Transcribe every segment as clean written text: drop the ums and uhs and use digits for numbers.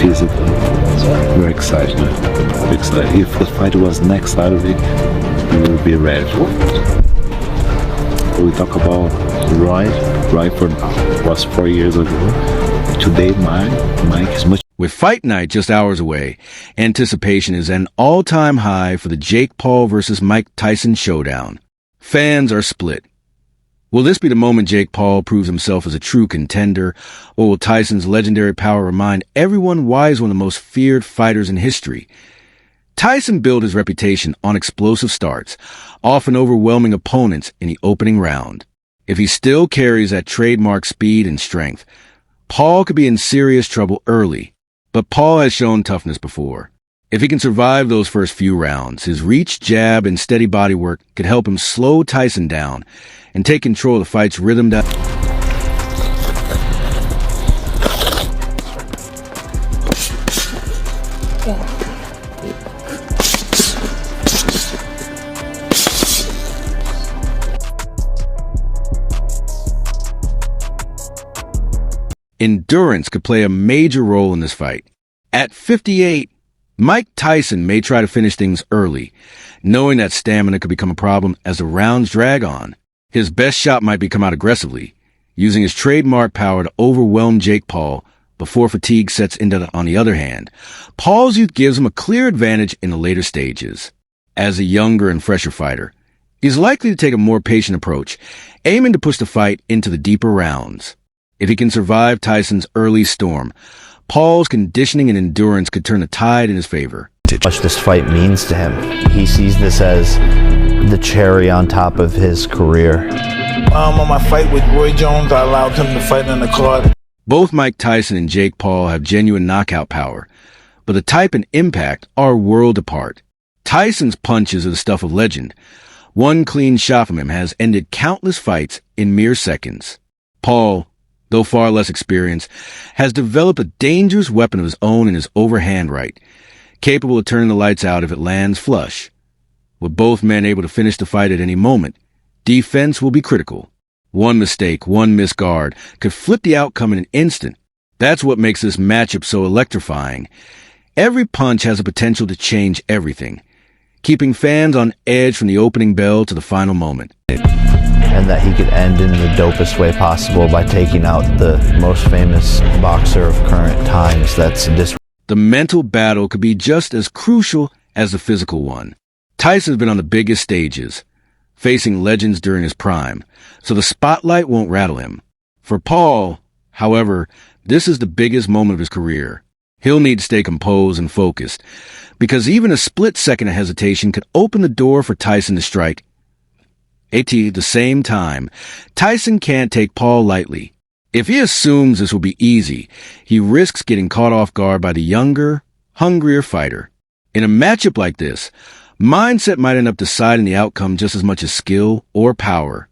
physically. We're excited. We're excited. If the fight was next Saturday, we will be ready. We talk about Roy for was 4 years ago. Today, Mike is much. With fight night just hours away, anticipation is an all-time high for the Jake Paul versus Mike Tyson showdown. Fans are split. Will this be the moment Jake Paul proves himself as a true contender, or will Tyson's legendary power remind everyone why he's one of the most feared fighters in history? Tyson built his reputation on explosive starts, often overwhelming opponents in the opening round. If he still carries that trademark speed and strength, Paul could be in serious trouble early. But Paul has shown toughness before. If he can survive those first few rounds, his reach, jab, and steady body work could help him slow Tyson down and take control of the fight's rhythm. Endurance could play a major role in this fight. At 58, Mike Tyson may try to finish things early, knowing that stamina could become a problem as the rounds drag on. His best shot might be come out aggressively, using his trademark power to overwhelm Jake Paul before fatigue sets in. On the other hand, Paul's youth gives him a clear advantage in the later stages. As a younger and fresher fighter, he's likely to take a more patient approach, aiming to push the fight into the deeper rounds. If he can survive Tyson's early storm, Paul's conditioning and endurance could turn the tide in his favor. How much this fight means to him. He sees this as the cherry on top of his career. On my fight with Roy Jones, I allowed him to fight on the card. Both Mike Tyson and Jake Paul have genuine knockout power, but the type and impact are worlds apart. Tyson's punches are the stuff of legend. One clean shot from him has ended countless fights in mere seconds. Paul, though far less experienced, has developed a dangerous weapon of his own in his overhand right, capable of turning the lights out if it lands flush. With both men able to finish the fight at any moment, defense will be critical. One mistake, one missed guard, could flip the outcome in an instant. That's what makes this matchup so electrifying. Every punch has the potential to change everything, keeping fans on edge from the opening bell to the final moment. And that he could end in the dopest way possible by taking out the most famous boxer of current times. The mental battle could be just as crucial as the physical one. Tyson's been on the biggest stages, facing legends during his prime, so the spotlight won't rattle him. For Paul, however, this is the biggest moment of his career. He'll need to stay composed and focused, because even a split second of hesitation could open the door for Tyson to strike. At the same time, Tyson can't take Paul lightly. If he assumes this will be easy, he risks getting caught off guard by the younger, hungrier fighter. In a matchup like this, mindset might end up deciding the outcome just as much as skill or power.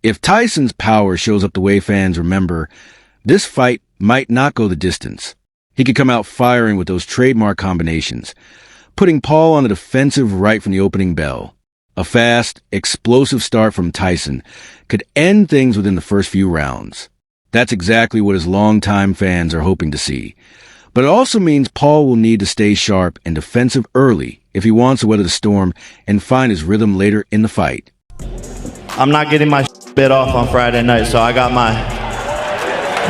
If Tyson's power shows up the way fans remember, this fight might not go the distance. He could come out firing with those trademark combinations, putting Paul on the defensive right from the opening bell. A fast, explosive start from Tyson could end things within the first few rounds. That's exactly what his longtime fans are hoping to see. But it also means Paul will need to stay sharp and defensive early if he wants to weather the storm and find his rhythm later in the fight. I'm not getting my bit off on Friday night, so I got my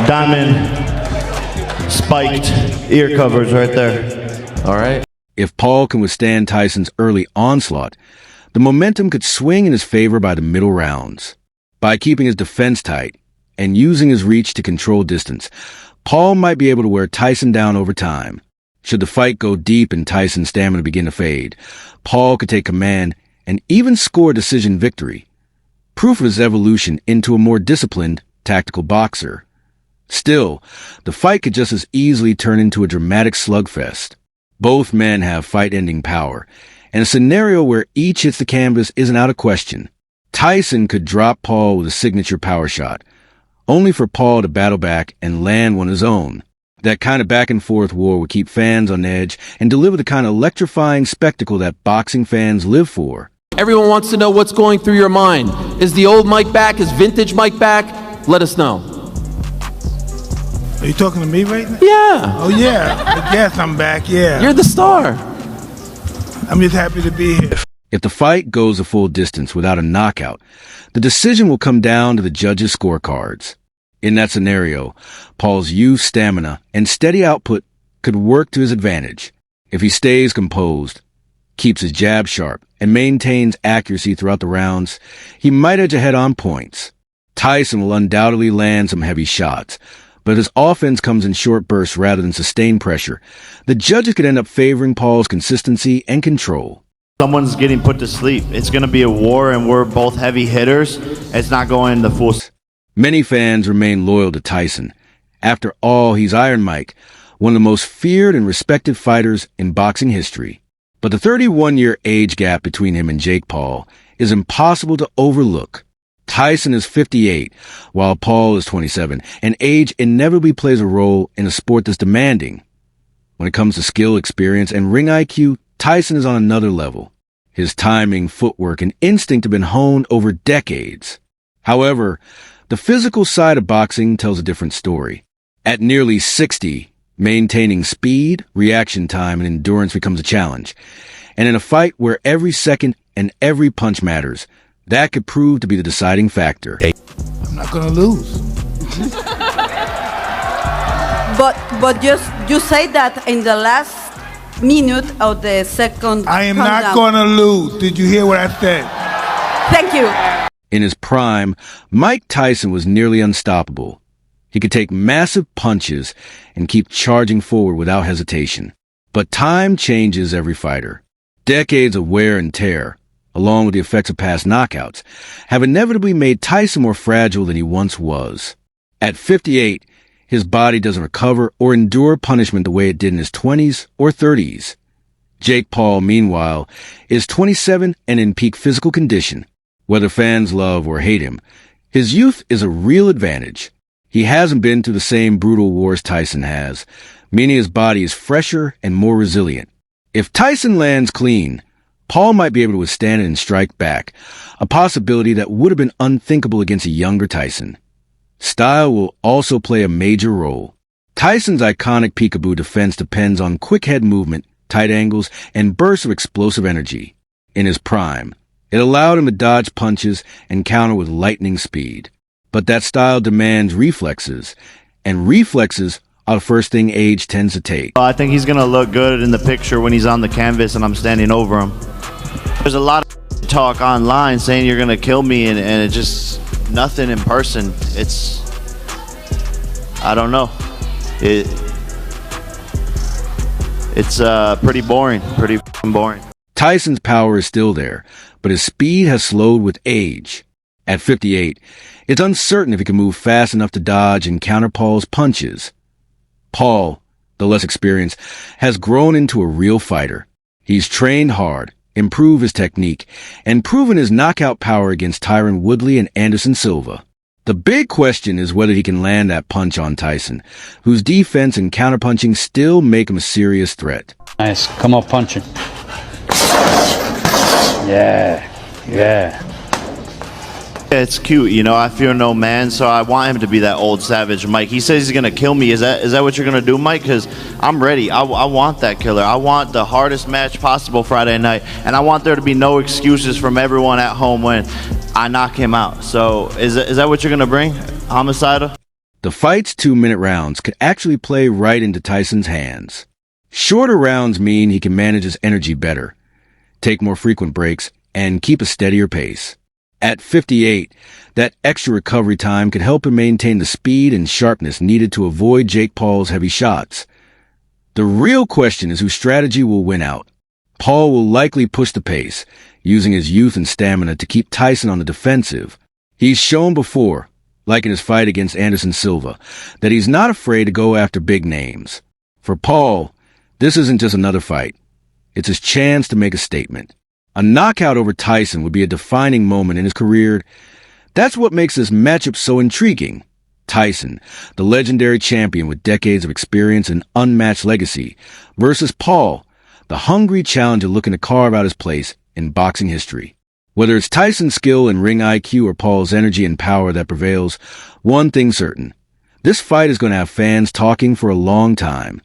diamond spiked ear covers right there. All right. If Paul can withstand Tyson's early onslaught, the momentum could swing in his favor by the middle rounds. By keeping his defense tight and using his reach to control distance, Paul might be able to wear Tyson down over time. Should the fight go deep and Tyson's stamina begin to fade, Paul could take command and even score a decision victory, proof of his evolution into a more disciplined, tactical boxer. Still, the fight could just as easily turn into a dramatic slugfest. Both men have fight-ending power, and a scenario where each hits the canvas isn't out of question. Tyson could drop Paul with a signature power shot, only for Paul to battle back and land one of his own. That kind of back-and-forth war would keep fans on edge and deliver the kind of electrifying spectacle that boxing fans live for. Everyone wants to know what's going through your mind. Is the old Mike back? Is vintage Mike back? Let us know. Are you talking to me right now? Yeah. Oh, yeah. I guess I'm back, yeah. You're the star. I'm just happy to be here. If the fight goes a full distance without a knockout, the decision will come down to the judges' scorecards. In that scenario, Paul's youth, stamina, and steady output could work to his advantage. If he stays composed, keeps his jab sharp, and maintains accuracy throughout the rounds, he might edge ahead on points. Tyson will undoubtedly land some heavy shots, but his offense comes in short bursts rather than sustained pressure. The judges could end up favoring Paul's consistency and control. Someone's getting put to sleep. It's going to be a war, and we're both heavy hitters. It's not going the full. Many fans remain loyal to Tyson. After all, he's Iron Mike, one of the most feared and respected fighters in boxing history. But the 31-year age gap between him and Jake Paul is impossible to overlook. Tyson is 58, while Paul is 27, and age inevitably plays a role in a sport that's demanding. When it comes to skill, experience, and ring IQ, Tyson is on another level. His timing, footwork, and instinct have been honed over decades. However, the physical side of boxing tells a different story. At nearly 60, maintaining speed, reaction time, and endurance becomes a challenge. And in a fight where every second and every punch matters, that could prove to be the deciding factor. I'm not going to lose. But you say that in the last minute of the second I am countdown. not going to lose. Did you hear what I said? Thank you. In his prime, Mike Tyson was nearly unstoppable. He could take massive punches and keep charging forward without hesitation. But time changes every fighter. Decades of wear and tear, along with the effects of past knockouts, have inevitably made Tyson more fragile than he once was. At 58, his body doesn't recover or endure punishment the way it did in his 20s or 30s. Jake Paul, meanwhile, is 27 and in peak physical condition. Whether fans love or hate him, his youth is a real advantage. He hasn't been through the same brutal wars Tyson has, meaning his body is fresher and more resilient. If Tyson lands clean, Paul might be able to withstand it and strike back, a possibility that would have been unthinkable against a younger Tyson. Style will also play a major role. Tyson's iconic peekaboo defense depends on quick head movement, tight angles, and bursts of explosive energy. In his prime, it allowed him to dodge punches and counter with lightning speed. But that style demands reflexes, and reflexes are the first thing age tends to take. I think he's going to look good in the picture when he's on the canvas and I'm standing over him. There's a lot of talk online saying you're going to kill me, and it's just nothing in person. It's, I don't know. It's pretty boring, pretty boring. Tyson's power is still there, but his speed has slowed with age. At 58, it's uncertain if he can move fast enough to dodge and counter Paul's punches. Paul, though less experienced, has grown into a real fighter. He's trained hard, improved his technique, and proven his knockout power against Tyron Woodley and Anderson Silva. The big question is whether he can land that punch on Tyson, whose defense and counterpunching still make him a serious threat. Nice. Come on, punching. Yeah. It's cute, you know. I fear no man, so I want him to be that old savage Mike. He says he's gonna kill me. Is that what you're gonna do, Mike? Because I'm ready. I want that killer. I want the hardest match possible Friday night, and I want there to be no excuses from everyone at home when I knock him out. So is that what you're gonna bring, Homicidal? The fight's 2-minute rounds could actually play right into Tyson's hands. Shorter rounds mean he can manage his energy better, take more frequent breaks, and keep a steadier pace. At 58, that extra recovery time could help him maintain the speed and sharpness needed to avoid Jake Paul's heavy shots. The real question is whose strategy will win out. Paul will likely push the pace, using his youth and stamina to keep Tyson on the defensive. He's shown before, like in his fight against Anderson Silva, that he's not afraid to go after big names. For Paul, this isn't just another fight. It's his chance to make a statement. A knockout over Tyson would be a defining moment in his career. That's what makes this matchup so intriguing. Tyson, the legendary champion with decades of experience and unmatched legacy, versus Paul, the hungry challenger looking to carve out his place in boxing history. Whether it's Tyson's skill and ring IQ or Paul's energy and power that prevails, one thing's certain. This fight is going to have fans talking for a long time.